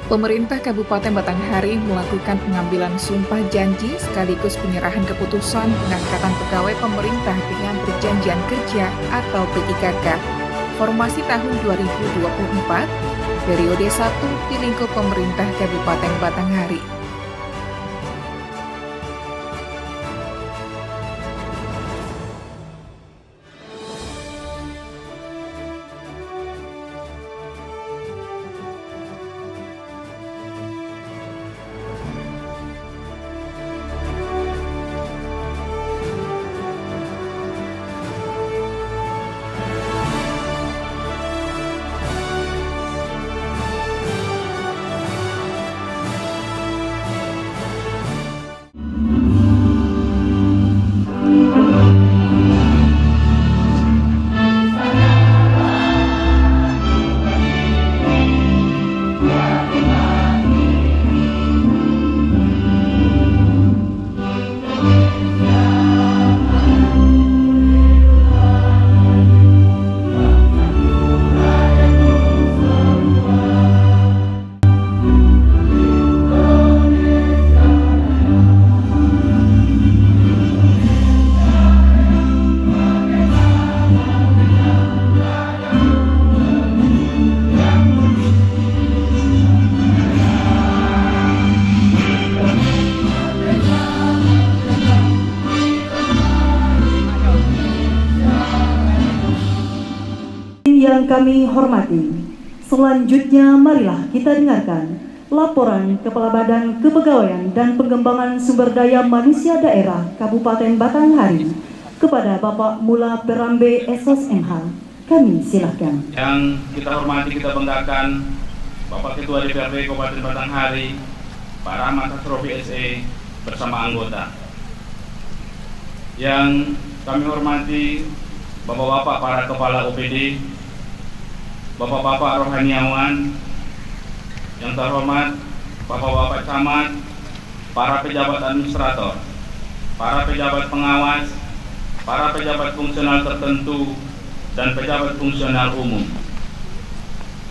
Pemerintah Kabupaten Batanghari melakukan pengambilan sumpah janji sekaligus penyerahan keputusan pengangkatan pegawai pemerintah dengan perjanjian kerja atau PIKK. Formasi tahun 2024, periode 1 di lingkup pemerintah Kabupaten Batanghari. Yang kami hormati, selanjutnya marilah kita dengarkan laporan Kepala Badan Kepegawaian dan Pengembangan Sumber Daya Manusia Daerah Kabupaten Batanghari kepada Bapak Mula Perambe SSMH. Kami silakan. Yang kita hormati, kita banggakan Bapak Ketua DPRD Kabupaten Batanghari, Pak Rahmat Asrofi SE bersama anggota. Yang kami hormati Bapak-bapak para kepala OPD, Bapak-bapak rohaniawan, yang terhormat Bapak-bapak camat, para pejabat administrator, para pejabat pengawas, para pejabat fungsional tertentu, dan pejabat fungsional umum,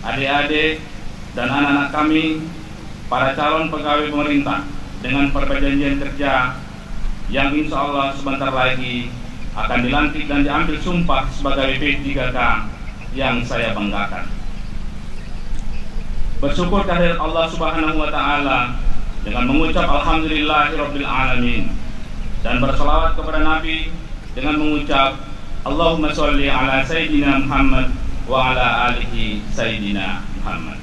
adik-adik dan anak-anak kami, para calon pegawai pemerintah dengan perjanjian kerja yang insya Allah sebentar lagi akan dilantik dan diambil sumpah sebagai P3K yang saya banggakan. Bersyukur kehadirat Allah Subhanahu wa Ta'ala dengan mengucap Alhamdulillahirabbil alamin, dan berselawat kepada Nabi dengan mengucap Allahumma sholli ala Sayyidina Muhammad wa ala alihi Sayyidina Muhammad.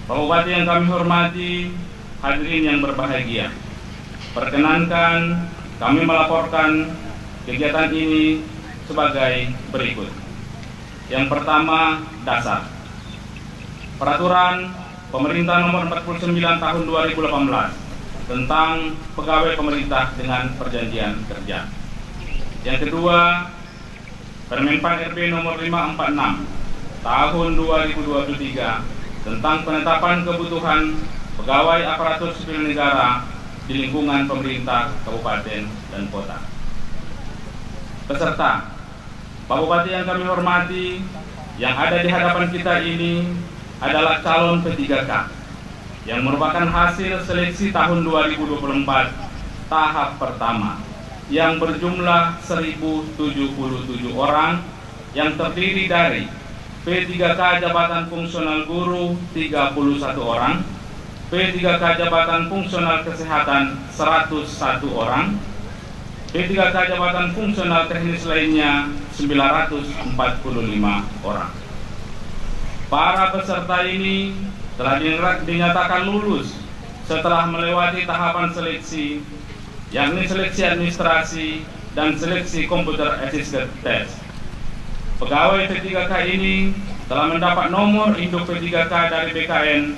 Bapak Bupati yang kami hormati, hadirin yang berbahagia, perkenankan kami melaporkan kegiatan ini sebagai berikut. Yang pertama, dasar. Peraturan Pemerintah Nomor 49 Tahun 2018 tentang pegawai pemerintah dengan perjanjian kerja. Yang kedua, Permenpan RB Nomor 546 Tahun 2023 tentang penetapan kebutuhan pegawai aparatur sipil negara di lingkungan pemerintah kabupaten dan kota. Peserta, Pak Bupati yang kami hormati, yang ada di hadapan kita ini adalah calon P3K yang merupakan hasil seleksi tahun 2024 tahap pertama yang berjumlah 1077 orang yang terdiri dari P3K Jabatan Fungsional Guru 31 orang, P3K Jabatan Fungsional Kesehatan 101 orang, P3K Jabatan Fungsional Teknis lainnya 945 orang. Para peserta ini telah dinyatakan lulus setelah melewati tahapan seleksi, yakni seleksi administrasi dan seleksi computer assisted test. Pegawai P3K ini telah mendapat nomor induk P3K dari BKN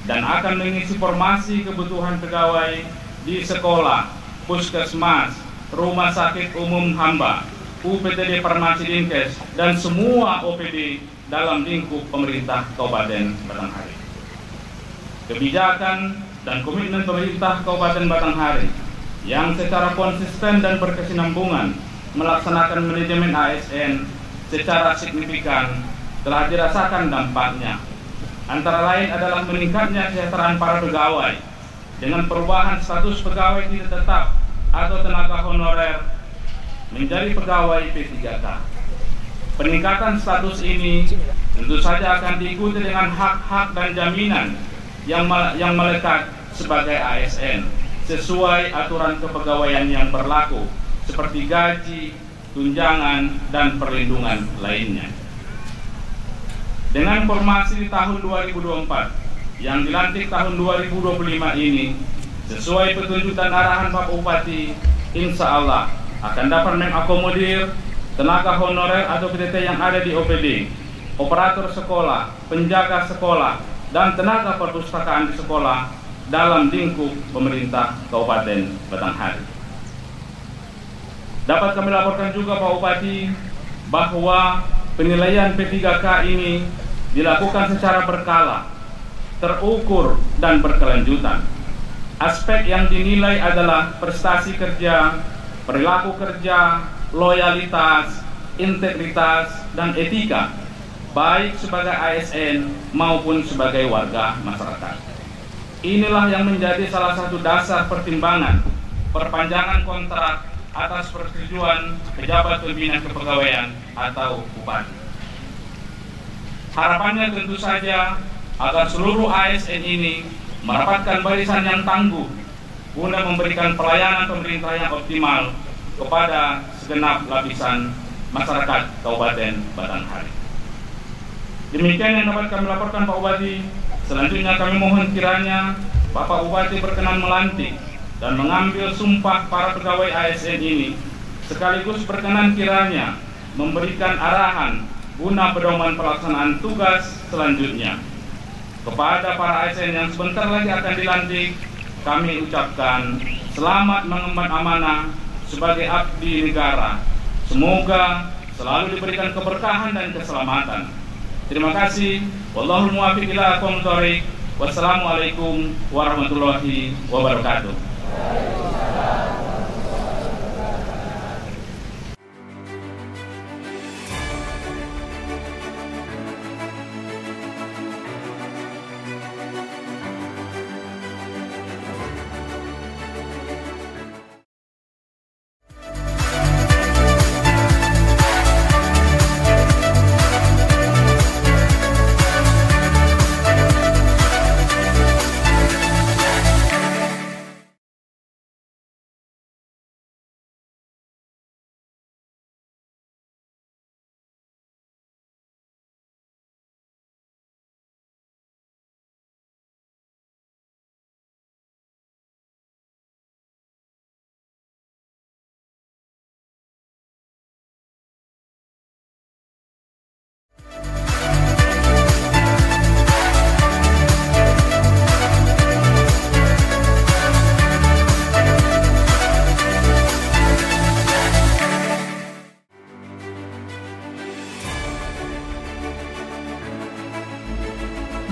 dan akan mengisi formasi kebutuhan pegawai di sekolah, puskesmas, rumah sakit umum hamba, UPTD Farmasi Dinkes, dan semua OPD dalam lingkup pemerintah Kabupaten Batanghari. Kebijakan dan komitmen pemerintah Kabupaten Batanghari yang secara konsisten dan berkesinambungan melaksanakan manajemen ASN secara signifikan telah dirasakan dampaknya. antara lain adalah meningkatnya kesejahteraan para pegawai dengan perubahan status pegawai tidak tetap atau tenaga honorer menjadi pegawai P3K. Peningkatan status ini tentu saja akan diikuti dengan hak-hak dan jaminan yang melekat sebagai ASN sesuai aturan kepegawaian yang berlaku seperti gaji, tunjangan, dan perlindungan lainnya. Dengan formasi di tahun 2024 yang dilantik tahun 2025 ini, sesuai petunjuk dan arahan Pak Bupati, insya Allah akan dapat mengakomodir tenaga honorer atau PTT yang ada di OPD, operator sekolah, penjaga sekolah, dan tenaga perpustakaan di sekolah dalam lingkup pemerintah Kabupaten Batanghari. Dapat kami laporkan juga Pak Bupati bahwa penilaian P3K ini dilakukan secara berkala, terukur, dan berkelanjutan. Aspek yang dinilai adalah prestasi kerja, perilaku kerja, loyalitas, integritas, dan etika, baik sebagai ASN maupun sebagai warga masyarakat. Inilah yang menjadi salah satu dasar pertimbangan perpanjangan kontrak atas persetujuan pejabat pembina kepegawaian atau bupati. Harapannya tentu saja agar seluruh ASN ini mendapatkan barisan yang tangguh guna memberikan pelayanan pemerintah yang optimal kepada segenap lapisan masyarakat Kabupaten Batanghari. Demikian yang dapat kami laporkan Pak Bupati. Selanjutnya kami mohon kiranya Bapak Bupati berkenan melantik dan mengambil sumpah para pegawai ASN ini, sekaligus berkenan kiranya memberikan arahan guna pedoman pelaksanaan tugas selanjutnya. Kepada para ASN yang sebentar lagi akan dilantik, kami ucapkan selamat mengemban amanah sebagai abdi negara. Semoga selalu diberikan keberkahan dan keselamatan. Terima kasih. Wallahul muwaffiq ila aqwamit thoriq. Wassalamualaikum warahmatullahi wabarakatuh.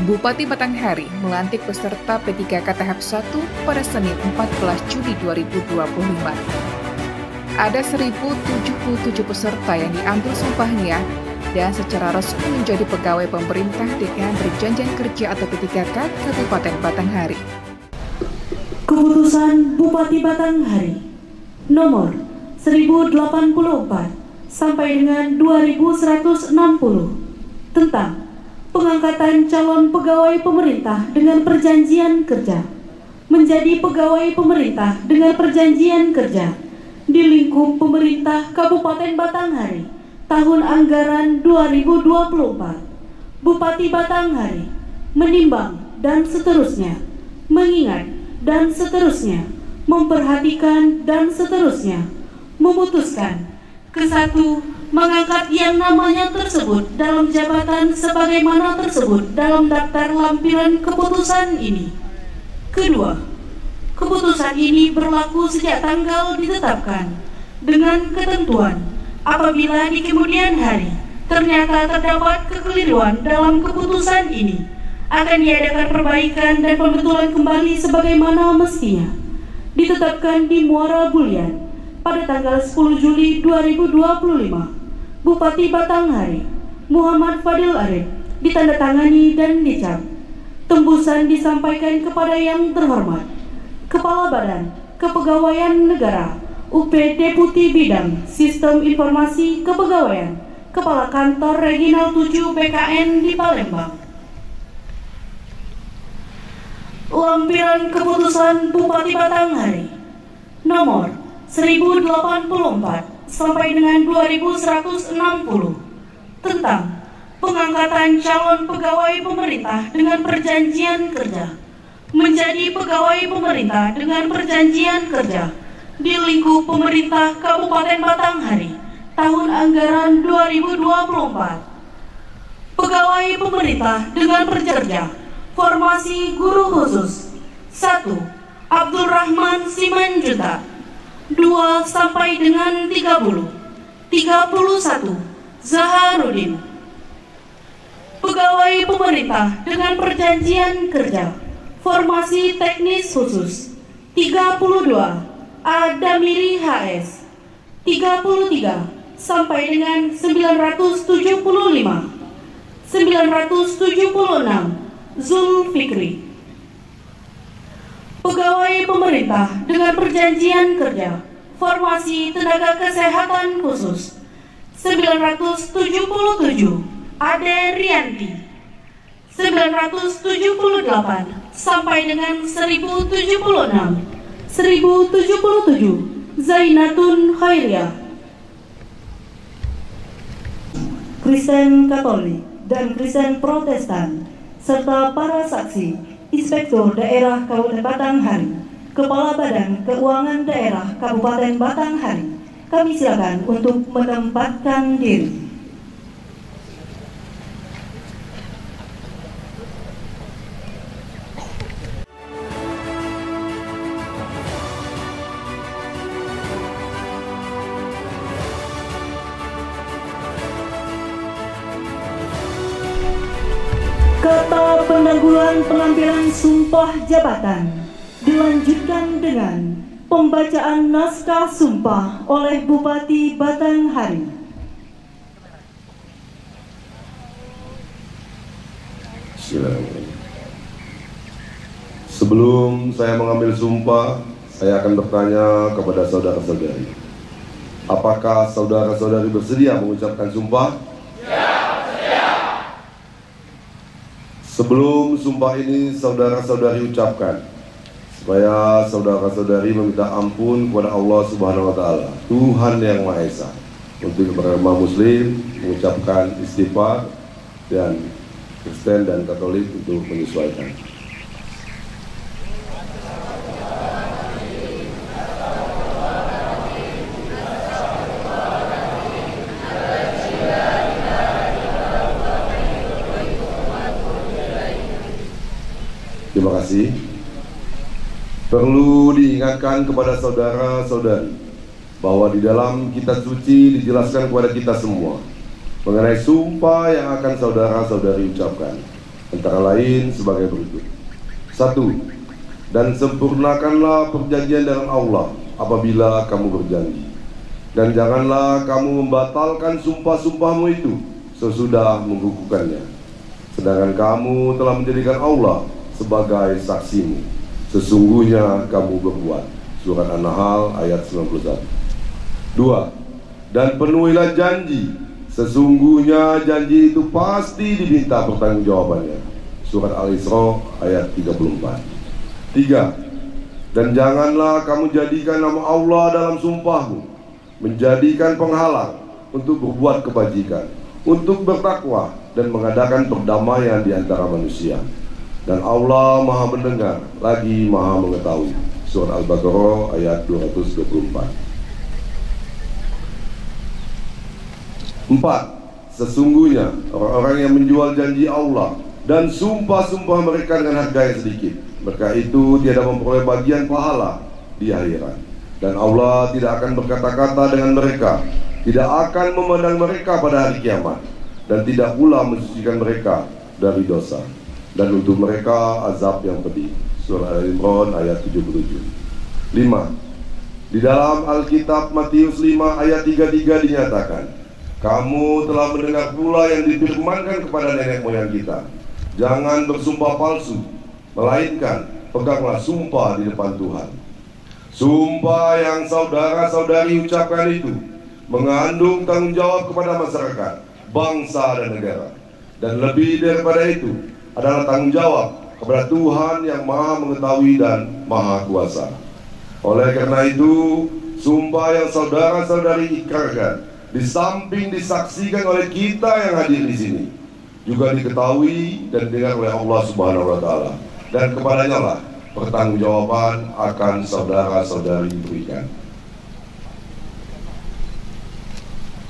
Bupati Batanghari melantik peserta P3K tahap 1 pada Senin 14 Juli 2025. Ada 1.077 peserta yang diambil sumpahnya dan secara resmi menjadi pegawai pemerintah dengan perjanjian kerja atau P3K Kabupaten Batanghari. Keputusan Bupati Batanghari nomor 1084 sampai dengan 2160 tentang pengangkatan calon pegawai pemerintah dengan perjanjian kerja menjadi pegawai pemerintah dengan perjanjian kerja di lingkup pemerintah Kabupaten Batanghari tahun anggaran 2024. Bupati Batanghari menimbang dan seterusnya, mengingat dan seterusnya, memperhatikan dan seterusnya, memutuskan ke-1, mengangkat yang namanya tersebut dalam jabatan sebagaimana tersebut dalam daftar lampiran keputusan ini. Kedua, keputusan ini berlaku sejak tanggal ditetapkan dengan ketentuan apabila di kemudian hari ternyata terdapat kekeliruan dalam keputusan ini, akan diadakan perbaikan dan pembetulan kembali sebagaimana mestinya. Ditetapkan di Muara Bulian pada tanggal 10 Juli 2025. Bupati Batanghari Muhammad Fadil Arif ditandatangani dan dicap Tembusan disampaikan kepada yang terhormat Kepala Badan Kepegawaian Negara UP Deputi Bidang Sistem Informasi Kepegawaian Kepala Kantor Regional 7 BKN di Palembang. Lampiran Keputusan Bupati Batanghari nomor 1084 sampai dengan 2160 tentang pengangkatan calon pegawai pemerintah dengan perjanjian kerja menjadi pegawai pemerintah dengan perjanjian kerja di lingkup pemerintah Kabupaten Batanghari tahun anggaran 2024. Pegawai pemerintah dengan perjanjian formasi guru khusus 1. Abdul Rahman Simanjuta 2 sampai dengan 30. 31. Zaharudin. Pegawai pemerintah dengan perjanjian kerja formasi teknis khusus 32 Adamiri HS 33 sampai dengan 975. 976 Zulfikri. Pegawai pemerintah dengan perjanjian kerja formasi tenaga kesehatan khusus 977 Ade Rianti. 978 sampai dengan 1076. 1077 Zainatun Khairiyah. Kristen Katolik dan Kristen Protestan serta para saksi Inspektur Daerah Kabupaten Batanghari, Kepala Badan Keuangan Daerah Kabupaten Batanghari, kami silakan untuk menempatkan diri. Kata pendahuluan pengambilan sumpah jabatan dilanjutkan dengan pembacaan naskah sumpah oleh Bupati Batanghari. Silakan. Sebelum saya mengambil sumpah, saya akan bertanya kepada saudara-saudari. Apakah saudara-saudari bersedia mengucapkan sumpah? Sebelum sumpah ini saudara-saudari ucapkan, supaya saudara-saudari meminta ampun kepada Allah Subhanahu wa Ta'ala, Tuhan yang Maha Esa, untuk bersama Muslim mengucapkan istighfar dan Kristen dan Katolik untuk menyesuaikan. Terima kasih. Perlu diingatkan kepada saudara-saudari bahwa di dalam kitab suci dijelaskan kepada kita semua mengenai sumpah yang akan saudara-saudari ucapkan, antara lain sebagai berikut. 1. Dan sempurnakanlah perjanjian dengan Allah apabila kamu berjanji, dan janganlah kamu membatalkan sumpah-sumpahmu itu sesudah mengukuhkannya, sedangkan kamu telah menjadikan Allah sebagai saksimu. Sesungguhnya kamu berbuat. Surat An-Nahl ayat 91. 2. Dan penuhilah janji. Sesungguhnya janji itu pasti diminta pertanggungjawabannya. Surat Al-Isra ayat 34. 3. Dan janganlah kamu jadikan nama Allah dalam sumpahmu menjadikan penghalang untuk berbuat kebajikan, untuk bertakwa dan mengadakan perdamaian di antara manusia. Dan Allah Maha mendengar lagi Maha mengetahui. Surah Al-Baqarah ayat 224. 4. Sesungguhnya orang-orang yang menjual janji Allah dan sumpah-sumpah mereka dengan harga yang sedikit, mereka itu tiada memperoleh bagian pahala di akhirat. Dan Allah tidak akan berkata-kata dengan mereka, tidak akan memandang mereka pada hari kiamat, dan tidak pula mensucikan mereka dari dosa. Dan untuk mereka azab yang pedih. Surah Al-Imran ayat 77. 5. Di dalam Alkitab Matius 5 ayat 33 dinyatakan, kamu telah mendengar pula yang difirmankan kepada nenek moyang kita, Jangan bersumpah palsu, melainkan peganglah sumpah di depan Tuhan. Sumpah yang saudara-saudari ucapkan itu mengandung tanggung jawab kepada masyarakat, bangsa dan negara. Dan lebih daripada itu adalah tanggung jawab kepada Tuhan yang Maha Mengetahui dan Maha Kuasa. Oleh karena itu, sumpah yang saudara-saudari ikrarkan di samping disaksikan oleh kita yang hadir di sini, juga diketahui dan didengar oleh Allah Subhanahu wa Ta'ala, dan kepadanya lah pertanggungjawaban akan saudara-saudari berikan.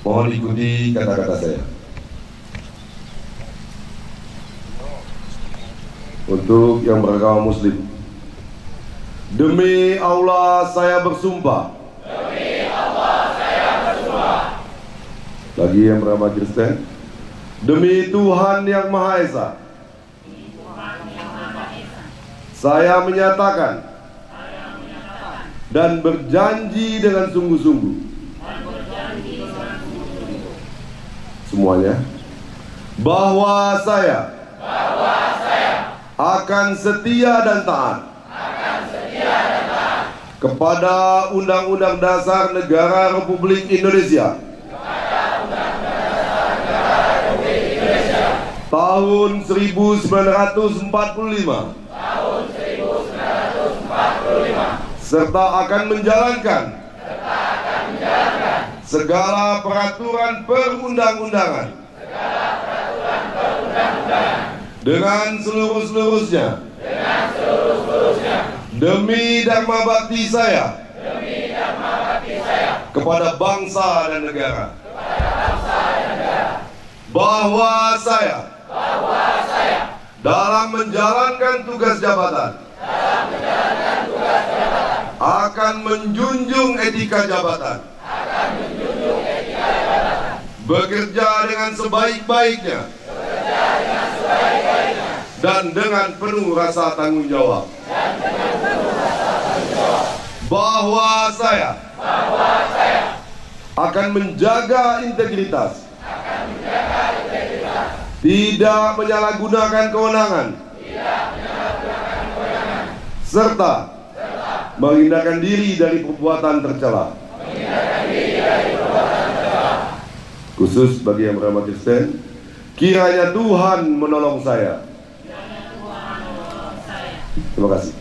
Mohon ikuti kata-kata saya. Untuk yang beragama Muslim, demi Allah saya bersumpah. Demi Allah saya bersumpah. Bagi yang beragama Kristen, demi Tuhan yang Maha Esa, saya menyatakan dan berjanji dengan sungguh-sungguh, semuanya, bahwa saya akan setia dan taat kepada Undang-Undang Dasar Negara Republik Indonesia tahun 1945, serta akan menjalankan segala peraturan perundang-undangan dengan seluruh-seluruhnya demi dharma bakti saya kepada bangsa dan negara, bahwa saya dalam menjalankan tugas jabatan akan menjunjung etika jabatan, bekerja dengan sebaik-baiknya dan dengan penuh rasa tanggung jawab, bahwa saya akan menjaga integritas, tidak menyalahgunakan kewenangan, serta menghindarkan diri dari perbuatan tercela. Khusus bagi yang beragama Kristen, kiranya Tuhan menolong saya. Terima kasih.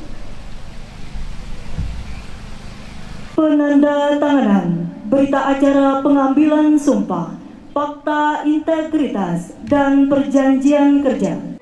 Penandatanganan berita acara pengambilan sumpah, fakta integritas dan perjanjian kerja.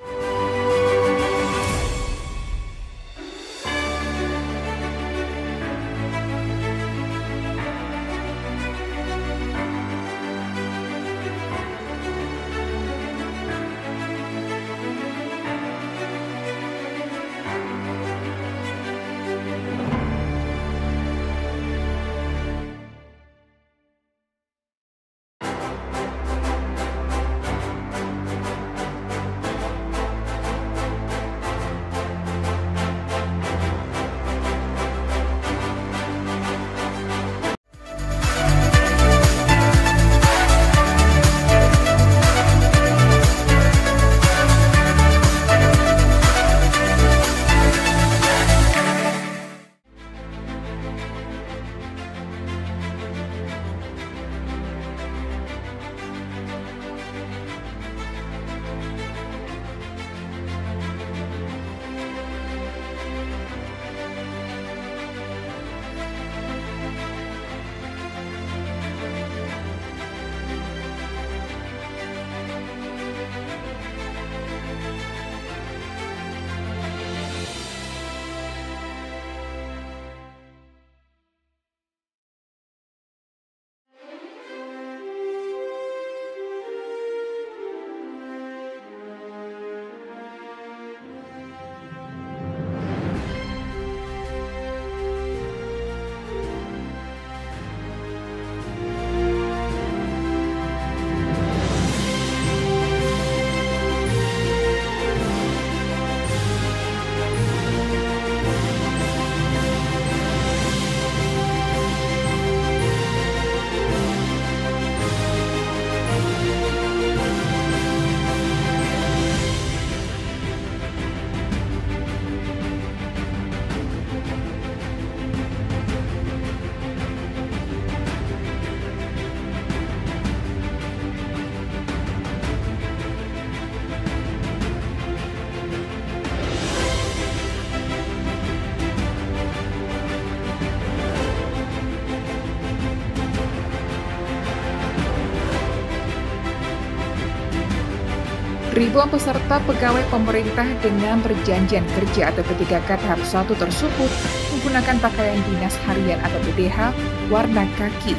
Ribuan peserta pegawai pemerintah dengan perjanjian kerja atau P3K tahap 1 tersebut menggunakan pakaian dinas harian atau PDH warna kaki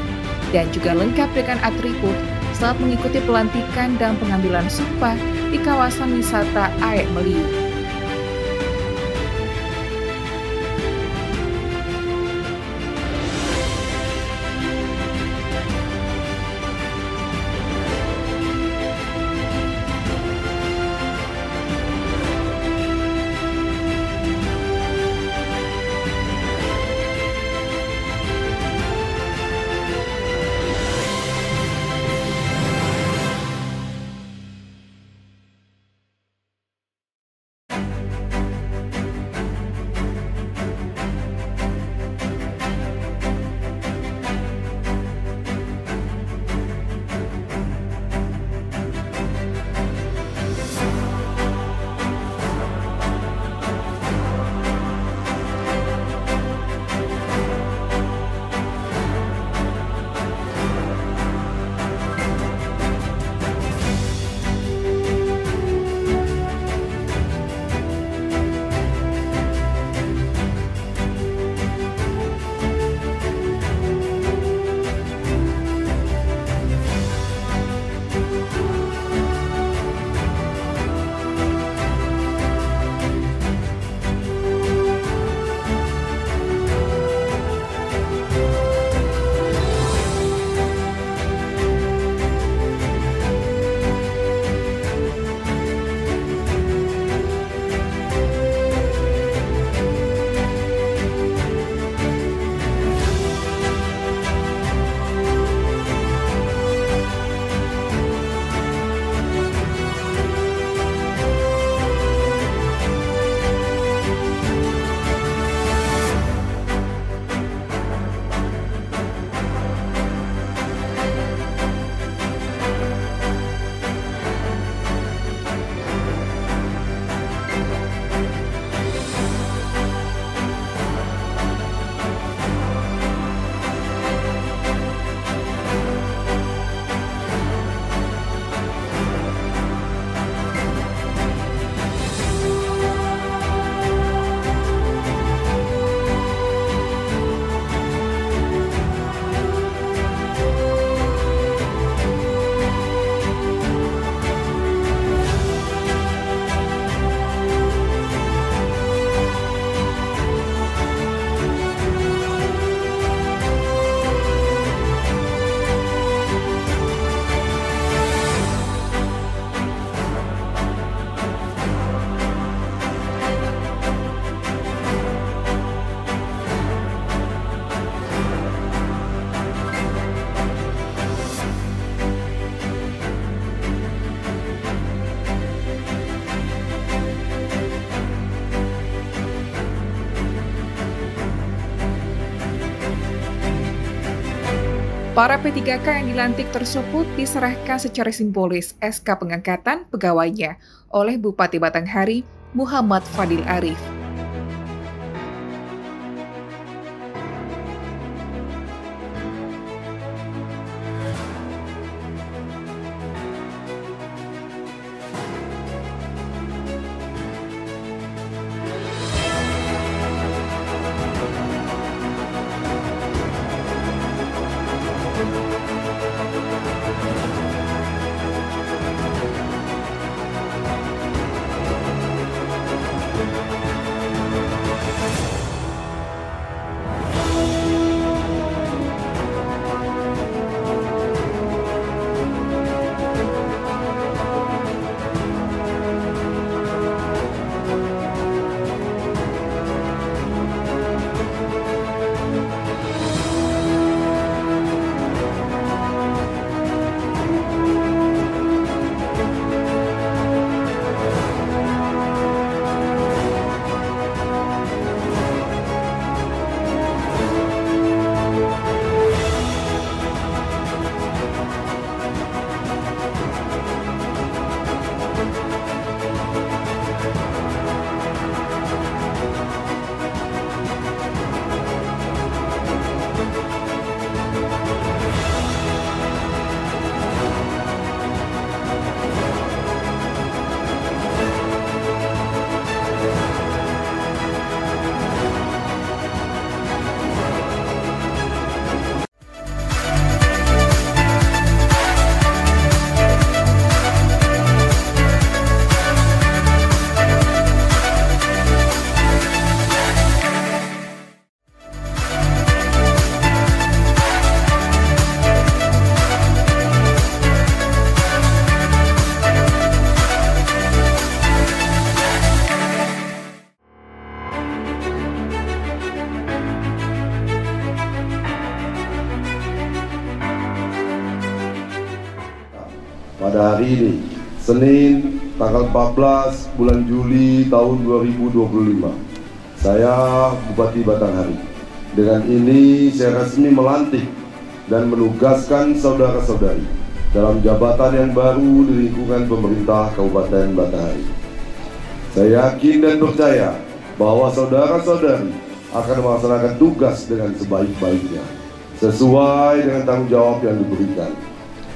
dan juga lengkap dengan atribut saat mengikuti pelantikan dan pengambilan sumpah di kawasan wisata Aek Meliu. Para P3K yang dilantik tersebut diserahkan secara simbolis SK pengangkatan pegawainya oleh Bupati Batanghari Muhammad Fadil Arif. pada hari ini, Senin, tanggal 14 bulan Juli tahun 2025. Saya Bupati Batanghari. Dengan ini saya resmi melantik dan menugaskan saudara-saudari dalam jabatan yang baru di lingkungan pemerintah Kabupaten Batanghari. Saya yakin dan percaya bahwa saudara-saudari akan melaksanakan tugas dengan sebaik-baiknya, sesuai dengan tanggung jawab yang diberikan.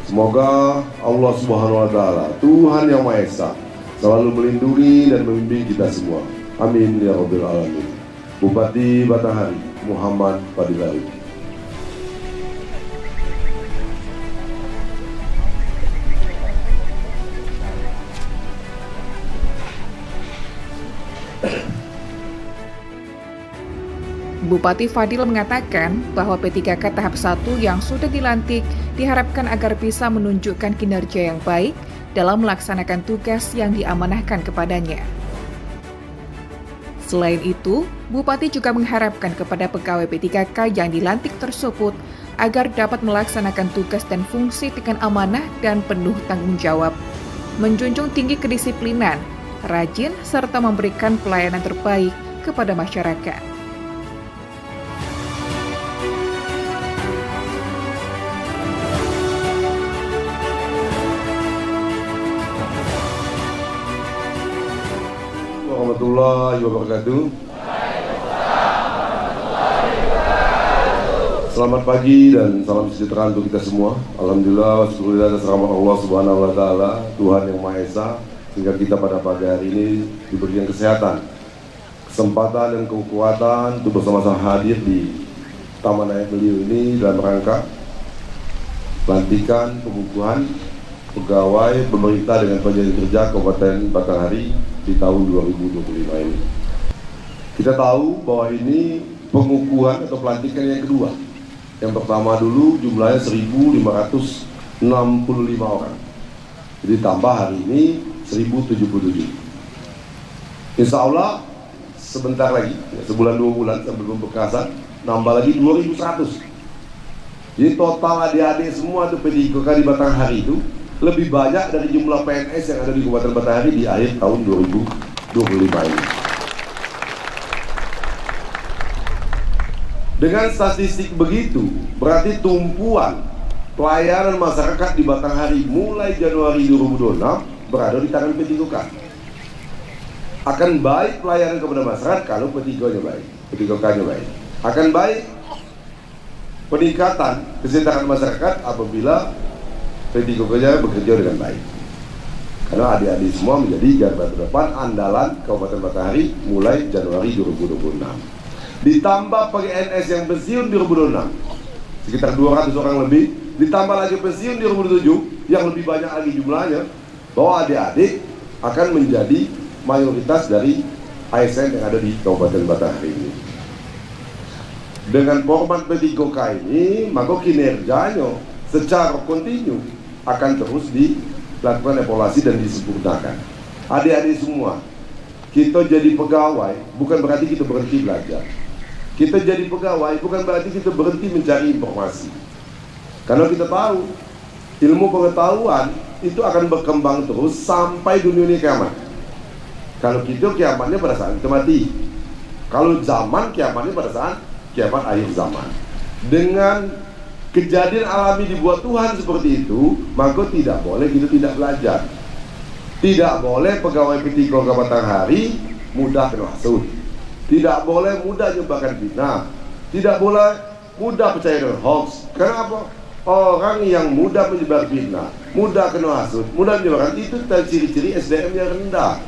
Semoga Allah Subhanahu wa Ta'ala, Tuhan Yang Maha Esa, selalu melindungi dan membimbing kita semua. Amin ya Rabbil Alamin. Bupati Batanghari, Muhammad Fadil Arif. Bupati Fadil mengatakan bahwa P3K tahap 1 yang sudah dilantik diharapkan agar bisa menunjukkan kinerja yang baik dalam melaksanakan tugas yang diamanahkan kepadanya. Selain itu, Bupati juga mengharapkan kepada pegawai P3K yang dilantik tersebut agar dapat melaksanakan tugas dan fungsi dengan amanah dan penuh tanggung jawab, menjunjung tinggi kedisiplinan, rajin, serta memberikan pelayanan terbaik kepada masyarakat. Warahmatullahi wabarakatuh. Selamat pagi dan salam sejahtera untuk kita semua. Alhamdulillah, syukurillah atas rahmat Allah Subhanahu wa Ta'ala, Tuhan Yang Maha Esa, sehingga kita pada pagi hari ini diberikan kesehatan, kesempatan dan kekuatan untuk bersama-sama hadir di Taman Ayat Beliau ini dalam rangka pelantikan pengukuhan pegawai pemerintah dengan penjadian kerja Kabupaten Batanghari di tahun 2025 ini. Kita tahu bahwa ini pengukuhan atau pelantikan yang kedua. Yang pertama dulu jumlahnya 1.565 orang. Jadi tambah hari ini 1.077. Insya Allah sebentar lagi, sebulan 2 bulan sebelum pemberkasan, nambah lagi 2.100. Jadi total adik-adik semua itu P3K di Batanghari itu lebih banyak dari jumlah PNS yang ada di Kabupaten Batanghari di akhir tahun 2025 ini. Dengan statistik begitu, berarti tumpuan pelayanan masyarakat di Batanghari mulai Januari 2026 berada di tangan P3K. Akan baik pelayanan kepada masyarakat kalau P3K-nya baik, P3K-nya baik. Akan baik peningkatan kesejahteraan masyarakat apabila P3K-nya bekerja dengan baik. Karena adik-adik semua menjadi garda terdepan andalan Kabupaten Batanghari mulai Januari 2026. Ditambah PNS yang pensiun di 2026 sekitar 200 orang lebih, ditambah lagi pensiun di 2027 yang lebih banyak lagi jumlahnya, bahwa adik-adik akan menjadi mayoritas dari ASN yang ada di Kabupaten Batanghari ini. Dengan format P3K ini, maka kinerjanya secara kontinu akan terus dilakukan evaluasi dan disempurnakan. Adik-adik semua, kita jadi pegawai bukan berarti kita berhenti belajar. Kita jadi pegawai bukan berarti kita berhenti mencari informasi. Karena kita tahu ilmu pengetahuan itu akan berkembang terus sampai dunia ini kiamat. Kalau kita kiamatnya pada saat kita mati. Kalau zaman kiamatnya pada saat kiamat akhir zaman. Dengan kejadian alami dibuat Tuhan seperti itu, maka tidak boleh kita tidak belajar. Tidak boleh pegawai P3K Batanghari mudah kena hasut. Tidak boleh mudah nyebarkan fitnah. Tidak boleh mudah percaya dengan hoax. Kenapa? Orang yang mudah menyebar fitnah, mudah kena hasut, mudah menyebarkan, itu ciri-ciri SDM-nya rendah.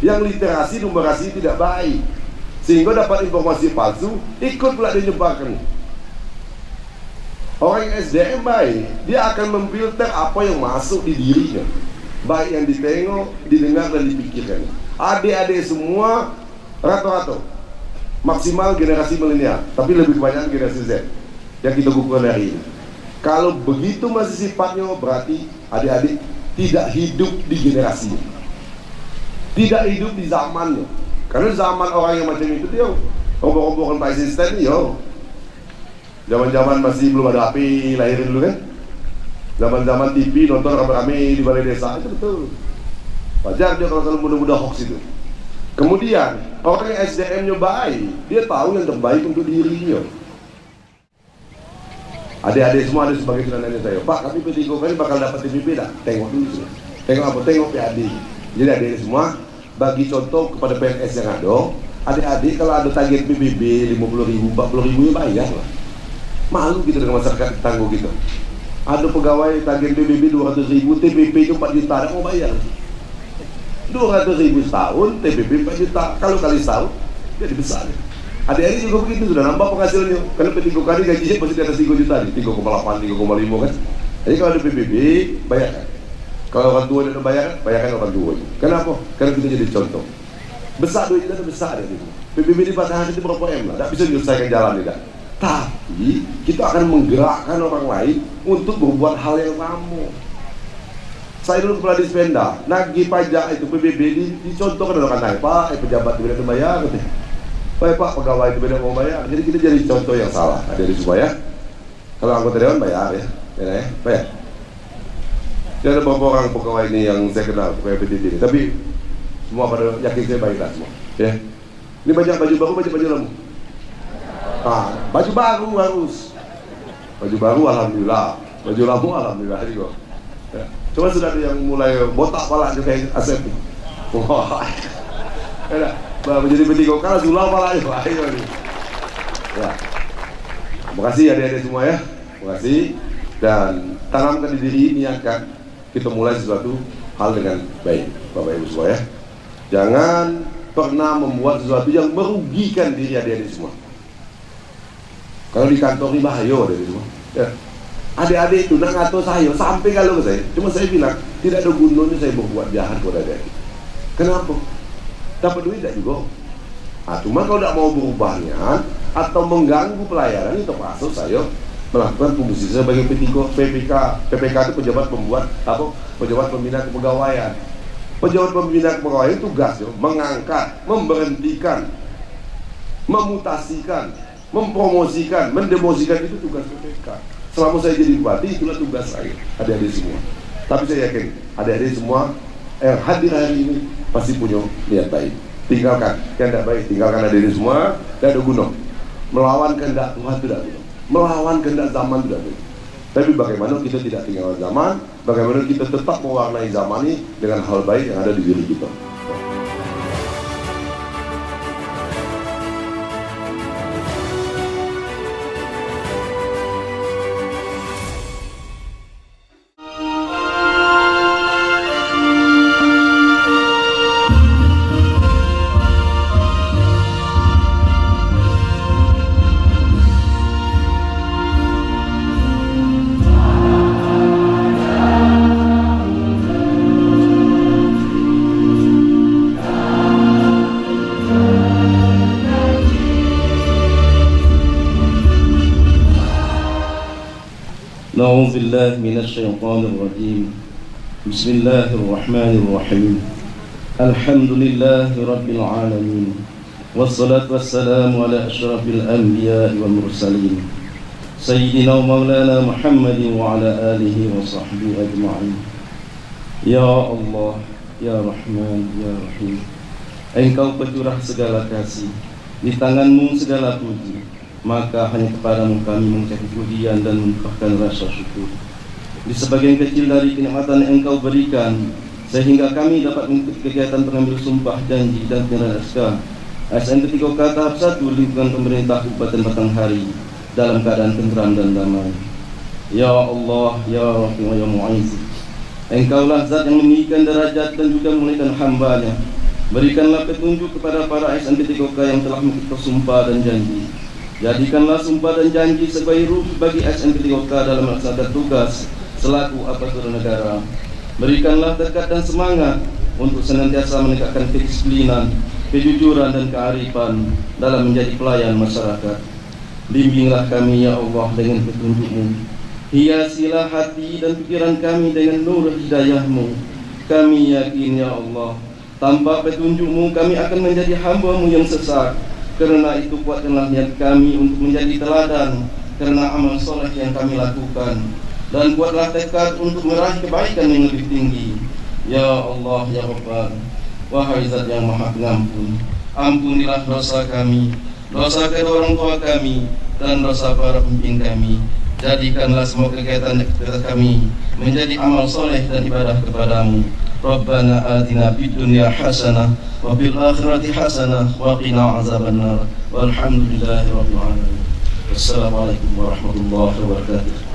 Yang literasi numerasi tidak baik, sehingga dapat informasi palsu, ikut pula dinyebarkan. Orang yang SDM baik, dia akan memfilter apa yang masuk di dirinya, baik yang ditengok, didengar, dan dipikirkan. Adik-adik semua rata-rata maksimal generasi milenial, tapi lebih banyak generasi Z yang kita kukuhkan hari ini. Kalau begitu masih sifatnya, berarti adik-adik tidak hidup di generasinya, tidak hidup di zamannya. Karena zaman orang yang macam itu dia rombong-rombongan Pak Asisten, yo zaman-zaman masih belum ada HP lahirin dulu kan. Zaman-zaman TV nonton rame-rame di balai desa, itu betul. Wajar dia kalau muda-muda hoax itu. Kemudian orang yang SDM-nya baik, dia tahu yang terbaik untuk dirinya. Adik-adik semua ada sebagai nanya saya, Pak, tapi P3K ini bakal dapat TPP tak? Tengok dulu. Tengok apa? Tengok PAD. Jadi adik semua bagi contoh kepada PNS yang ada, adik-adik kalau ada target PBB 50.000, 40.000 ya bayar lah. Malu gitu dengan masyarakat tangguh gitu. Ada pegawai target PBB 200.000, TPP itu 4 juta, ada mau bayar. 200.000 setahun, TPP 4 juta. Kalau kali setahun, jadi besar. Adik-adik juga begitu, sudah nambah penghasilannya. Karena P3K kali gajinya pasti di atas 3 juta nih, 3,8, 3,5 kan. Jadi kalau ada PBB, bayarkan. Kalau orang tua tidak bayar, bayarkan orang tua. Kenapa? Karena kita jadi contoh. Besar duit kita besar ya. PBB di Batanghari itu berapa M lah, tidak bisa menyelesaikan jalan tidak. Tapi kita akan menggerakkan orang lain untuk berbuat hal yang sama. Saya dulu kepala Dispenda, nagih pajak itu PBB dicontohkan orang naik, Pak, pejabat tidak bayar, Pak, pegawai itu beda mau bayar. Jadi kita jadi contoh yang salah. Ada di semua ya. Kalau anggota dewan bayar ya, bayar. Tidak ada beberapa orang pegawai ini yang saya kenal pegawai PTT ini, tapi semua pada yakin saya baiklah semua. Ya. Ini banyak baju baru, baju lama. Baju baru harus. Baju baru alhamdulillah. Baju lama alhamdulillah juga. Ya. Cuma sudah ada yang mulai botak pala juga kayak Asep. Wah. Ya. Menjadi P3K kalah sulap pala ayo nih. Ya. Terima kasih adik-adik semua ya. Terima kasih dan tanamkan di diri, niatkan kita mulai sesuatu hal dengan baik, Bapak Ibu semua ya. Jangan pernah membuat sesuatu yang merugikan diri adik-adik semua. Kalau di kantor ini bahaya adik-adik semua. Ya. Adik-adik itu nak ngatur saya sampai kalau ke saya. Cuma saya bilang tidak ada gunanya saya berbuat jahat kepada adik-adik. Kenapa? Dapat duit tidak juga. Cuma kalau tidak mau berubahnya atau mengganggu pelayanan itu terpaksa saya melakukan fungsi sebagai PPK itu pejabat pembuat apa? Pejabat pembina kepegawaian. Pejabat pembina kepegawaian tugasnya mengangkat, memberhentikan, memutasikan, mempromosikan, mendemosikan, itu tugas PPK. Selama saya jadi bupati itulah tugas saya, adik-adik semua. Tapi saya yakin adik-adik semua yang hadir hari ini pasti punya niat baik. Tinggalkan yang tidak baik, tinggalkan adik-adik semua. Tidak ada guna. Melawan kehendak Tuhan tidak guna. Melawan kehendak zaman tidak baik. Tapi bagaimana kita tidak tinggal zaman, bagaimana kita tetap mewarnai zaman ini dengan hal baik yang ada di diri kita. أعوذ بالله من الشيطان الرجيم بسم الله الرحمن الرحيم الحمد لله رب العالمين والصلاة والسلام على أشرف الأنبياء والمرسلين سيدنا ومولانا محمد وعلى آله وصحبه أجمعين يا الله يا رحمن يا رحيم Engkau pecurah segala kasih, di tanganmu segala puji, maka hanya kepadamu kami mengucap pujian dan mencurahkan rasa syukur. Di sebagian kecil dari kenikmatan yang Engkau berikan, sehingga kami dapat mengikuti kegiatan pengambil sumpah janji dan penyerahan SK ASN P3K tahap 1 lingkungan pemerintah Kabupaten Batanghari dalam keadaan tenteram dan damai. Ya Allah, Ya Rabbi wa Ya Mu'izz, Engkaulah zat yang meninggikan derajat dan juga memuliakan hamba-Nya. Berikanlah petunjuk kepada para ASN P3K yang telah mengikuti sumpah dan janji. Jadikanlah sumpah dan janji sebagai ruh bagi ASN P3K dalam melaksanakan tugas selaku aparatur negara. Berikanlah tekad dan semangat untuk senantiasa menegakkan kedisiplinan, kejujuran dan kearifan dalam menjadi pelayan masyarakat. Bimbinglah kami ya Allah dengan petunjuk-Mu. Hiasilah hati dan pikiran kami dengan nur hidayah-Mu. Kami yakin ya Allah, tanpa petunjuk-Mu kami akan menjadi hamba-Mu yang sesat. Karena itu kuatkanlah niat kami untuk menjadi teladan karena amal soleh yang kami lakukan. dan kuatlah tekad untuk meraih kebaikan yang lebih tinggi. Ya Allah, ya Rabbana, wahai Zat yang Maha Pengampun, ampunilah dosa kami, dosa kedua orang tua kami, dan dosa para pemimpin kami. Jadikanlah semua kegiatan kami menjadi amal soleh dan ibadah kepadamu. Rabbana atina fid dunya hasanah wa fil akhirati hasanah wa qina azabannar. Walhamdulillahi rabbil alamin. Wassalamualaikum warahmatullahi wabarakatuh.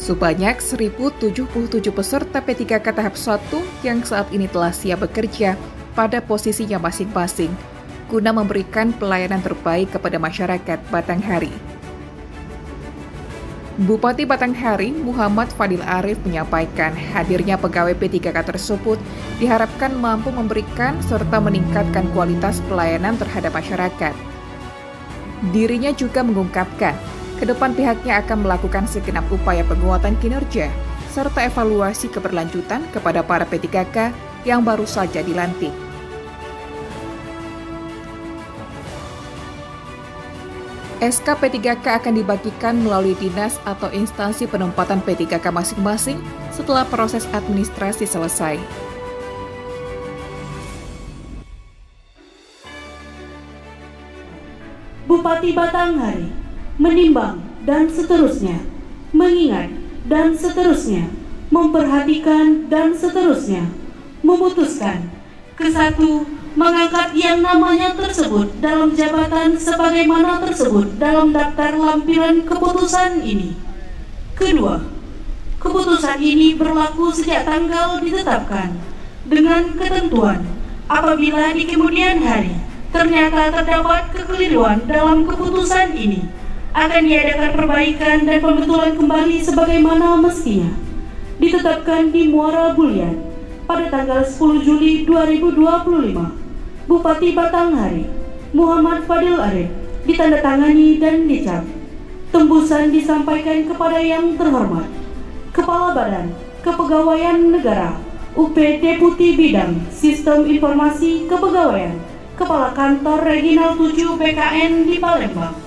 Sebanyak 1.077 peserta P3K tahap 1 yang saat ini telah siap bekerja pada posisinya masing-masing guna memberikan pelayanan terbaik kepada masyarakat Batanghari. Bupati Batanghari Muhammad Fadil Arif menyampaikan hadirnya pegawai P3K tersebut diharapkan mampu memberikan serta meningkatkan kualitas pelayanan terhadap masyarakat. Dirinya juga mengungkapkan ke depan pihaknya akan melakukan segenap upaya penguatan kinerja serta evaluasi keberlanjutan kepada para P3K yang baru saja dilantik. SK P3K akan dibagikan melalui dinas atau instansi penempatan P3K masing-masing setelah proses administrasi selesai. Bupati Batanghari menimbang dan seterusnya, mengingat dan seterusnya, memperhatikan dan seterusnya, memutuskan. Kesatu, mengangkat yang namanya tersebut dalam jabatan sebagaimana tersebut dalam daftar lampiran keputusan ini. Kedua, keputusan ini berlaku sejak tanggal ditetapkan dengan ketentuan apabila di kemudian hari ternyata terdapat kekeliruan dalam keputusan ini, akan diadakan perbaikan dan pembetulan kembali sebagaimana mestinya. Ditetapkan di Muara Bulian pada tanggal 10 Juli 2025. Bupati Batanghari Muhammad Fadil Arif ditandatangani dan dicap. Tembusan disampaikan kepada yang terhormat Kepala Badan Kepegawaian Negara UP Deputi Bidang Sistem Informasi Kepegawaian, Kepala Kantor Regional 7 BKN di Palembang.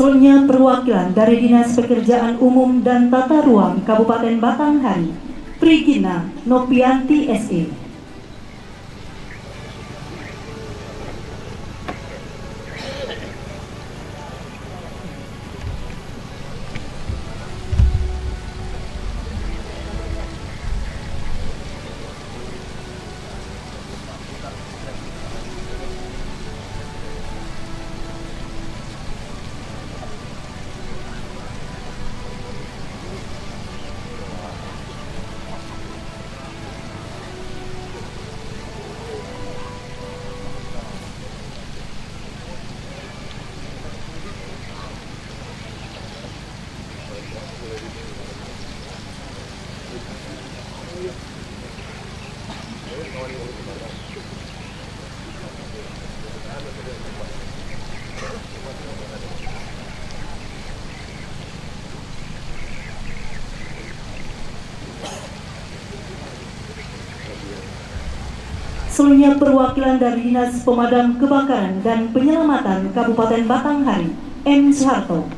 Selanjutnya perwakilan dari Dinas Pekerjaan Umum dan Tata Ruang Kabupaten Batanghari, Prigina Nopianti SE. Selanjutnya perwakilan dari Dinas Pemadam Kebakaran dan Penyelamatan Kabupaten Batanghari, M. Soeharto.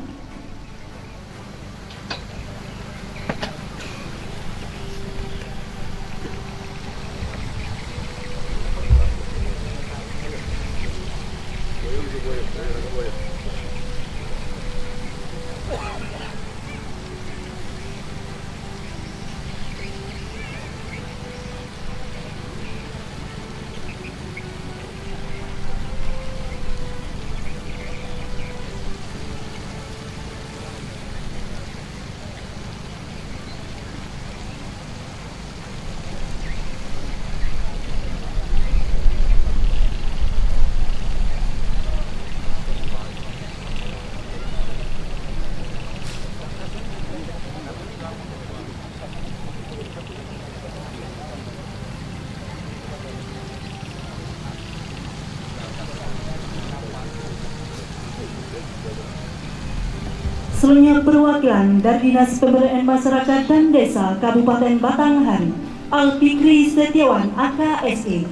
Selanjutnya perwakilan dari Dinas Pemberdayaan Masyarakat dan Desa Kabupaten Batanghari, Alfikri Setiawan AKSE.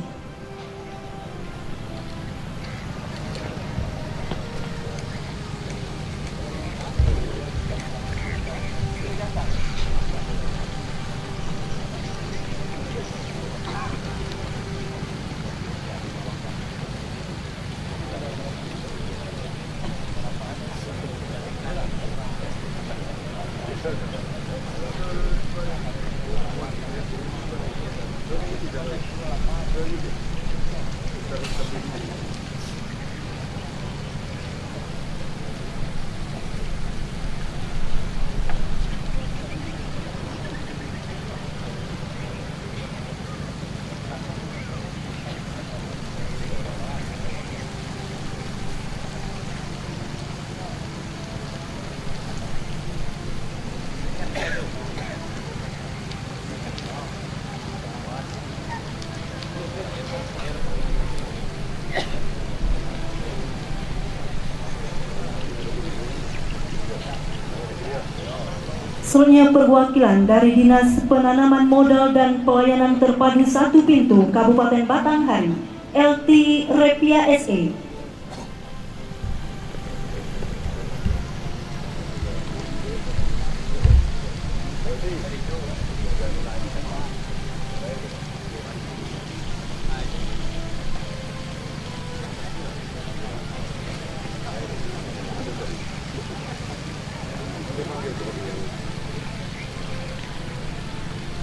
Selanjutnya perwakilan dari Dinas Penanaman Modal dan Pelayanan Terpadu Satu Pintu Kabupaten Batanghari, LT Repia SE.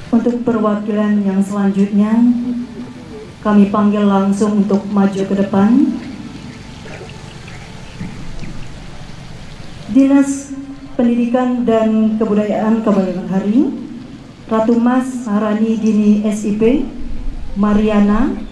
Untuk perwakilan yang selanjutnya, kami panggil langsung untuk maju ke depan. Dinas Pendidikan dan Kebudayaan Kabupaten Batanghari, Ratu Mas Harani Dini SIP, Mariana